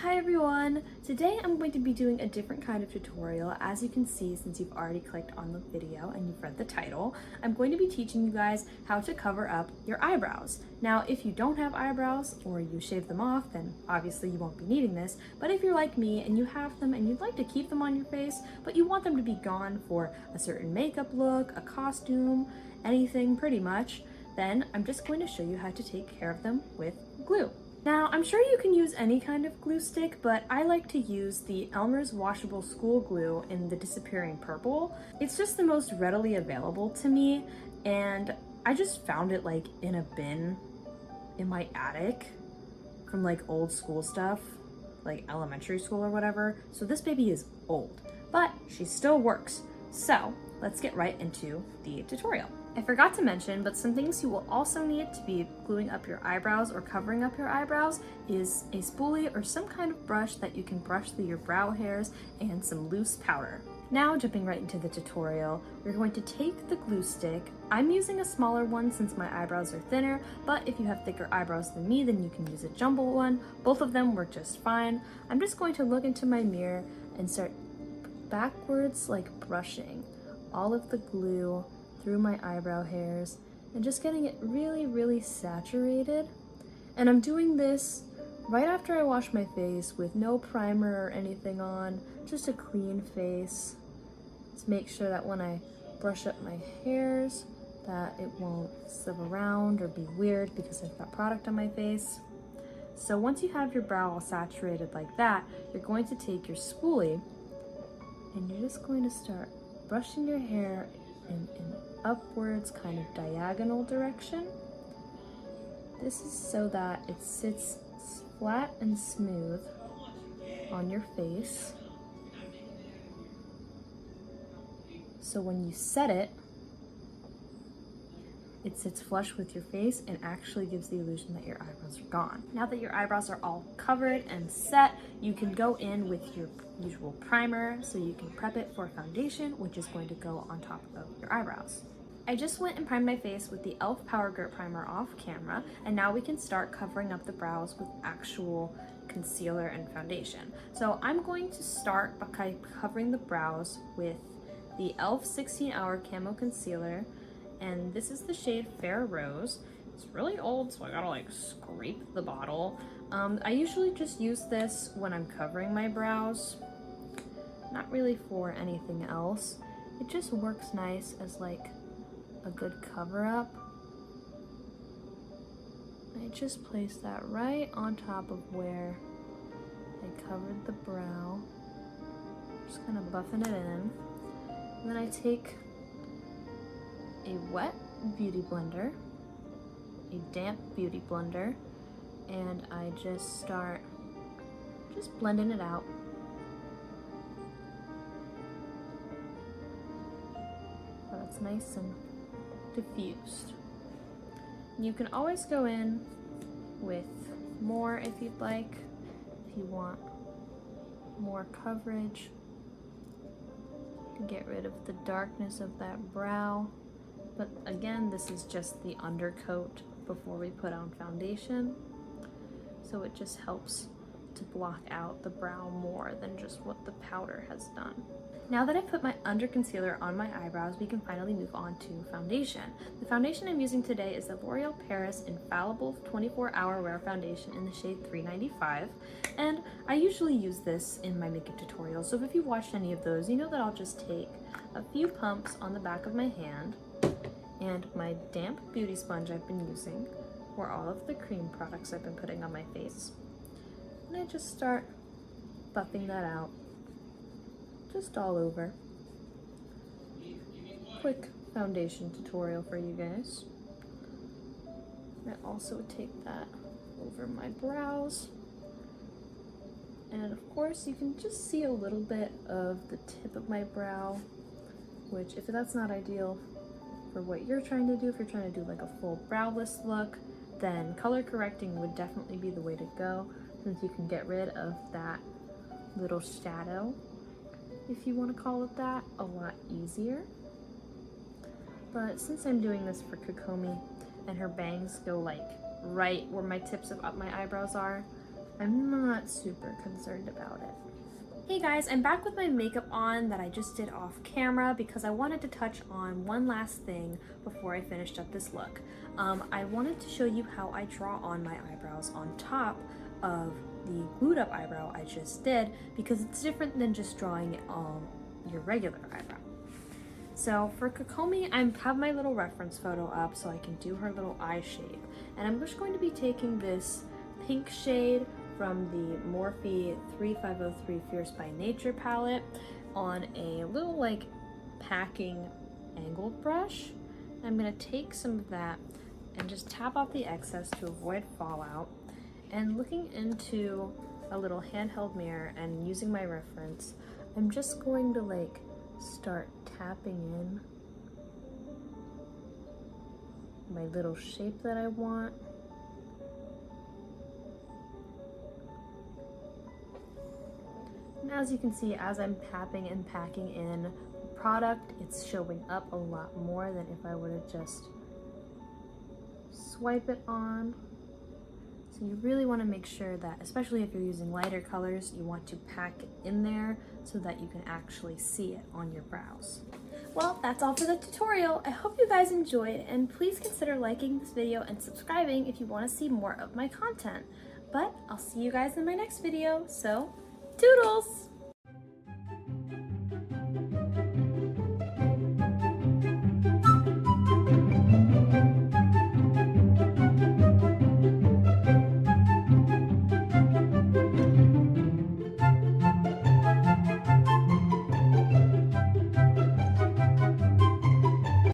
Hi everyone! Today I'm going to be doing a different kind of tutorial. As you can see, since you've already clicked on the video and you've read the title, I'm going to be teaching you guys how to cover up your eyebrows. Now, if you don't have eyebrows or you shave them off, then obviously you won't be needing this, but if you're like me and you have them and you'd like to keep them on your face, but you want them to be gone for a certain makeup look, a costume, anything pretty much, then I'm just going to show you how to take care of them with glue. Now, I'm sure you can use any kind of glue stick, but I like to use the Elmer's Washable School Glue in the Disappearing Purple. It's just the most readily available to me, and I just found it like in a bin in my attic from like old school stuff, like elementary school or whatever. So this baby is old, but she still works. So let's get right into the tutorial. I forgot to mention, but some things you will also need to be gluing up your eyebrows or covering up your eyebrows is a spoolie or some kind of brush that you can brush through your brow hairs and some loose powder. Now, jumping right into the tutorial, we're going to take the glue stick. I'm using a smaller one since my eyebrows are thinner, but if you have thicker eyebrows than me, then you can use a jumbo one. Both of them work just fine. I'm just going to look into my mirror and start backwards, like brushing all of the glue through my eyebrow hairs and just getting it really saturated. And I'm doing this right after I wash my face with no primer or anything on, just a clean face to make sure that when I brush up my hairs that it won't sieve around or be weird because I've got product on my face. So once you have your brow all saturated like that, you're going to take your spoolie and you're just going to start brushing your hair in an upwards kind of diagonal direction. This is so that it sits flat and smooth on your face. So when you set it, it sits flush with your face and actually gives the illusion that your eyebrows are gone. Now that your eyebrows are all covered and set, you can go in with your usual primer so you can prep it for foundation, which is going to go on top of your eyebrows. I just went and primed my face with the e.l.f. Power Grip Primer off camera, and now we can start covering up the brows with actual concealer and foundation. So I'm going to start by covering the brows with the e.l.f. 16-Hour Camo Concealer, and this is the shade Fair Rose. It's really old, so I gotta like scrape the bottle. I usually just use this when I'm covering my brows, not really for anything else. It just works nice as like a good cover up. I just place that right on top of where I covered the brow. Just kind of buffing it in. And then I take a wet beauty blender, a damp beauty blender, and I just start blending it out. So it's nice and diffused. You can always go in with more if you'd like, if you want more coverage, to get rid of the darkness of that brow. But again, this is just the undercoat before we put on foundation, so it just helps to block out the brow more than just what the powder has done. Now that I've put my under concealer on my eyebrows, we can finally move on to foundation. The foundation I'm using today is the L'Oreal Paris Infallible 24-Hour Wear Foundation in the shade 395, and I usually use this in my makeup tutorials, so if you've watched any of those, you know that I'll just take a few pumps on the back of my hand and my damp beauty sponge I've been using for all of the cream products I've been putting on my face. And I just start buffing that out, just all over. Quick foundation tutorial for you guys. I also take that over my brows. And of course you can just see a little bit of the tip of my brow, which if that's not ideal for what you're trying to do, if you're trying to do like a full browless look, then color correcting would definitely be the way to go, since you can get rid of that little shadow, if you want to call it that, a lot easier. But since I'm doing this for Kokomi and her bangs go like right where my tips of up my eyebrows are, I'm not super concerned about it. Hey guys, I'm back with my makeup on that I just did off camera because I wanted to touch on one last thing before I finished up this look. I wanted to show you how I draw on my eyebrows on top of the glued up eyebrow I just did, because it's different than just drawing your regular eyebrow. So for Kokomi, I have my little reference photo up so I can do her little eye shape. And I'm just going to be taking this pink shade from the Morphe 3503 Fierce by Nature palette on a little like packing angled brush. I'm gonna take some of that and just tap off the excess to avoid fallout. And looking into a little handheld mirror and using my reference, I'm just going to like start tapping in my little shape that I want. And as you can see, as I'm tapping and packing in the product, it's showing up a lot more than if I were to just swipe it on. So you really want to make sure that, especially if you're using lighter colors, you want to pack it in there so that you can actually see it on your brows. Well, that's all for the tutorial. I hope you guys enjoyed, and please consider liking this video and subscribing if you want to see more of my content. But I'll see you guys in my next video, so toodles!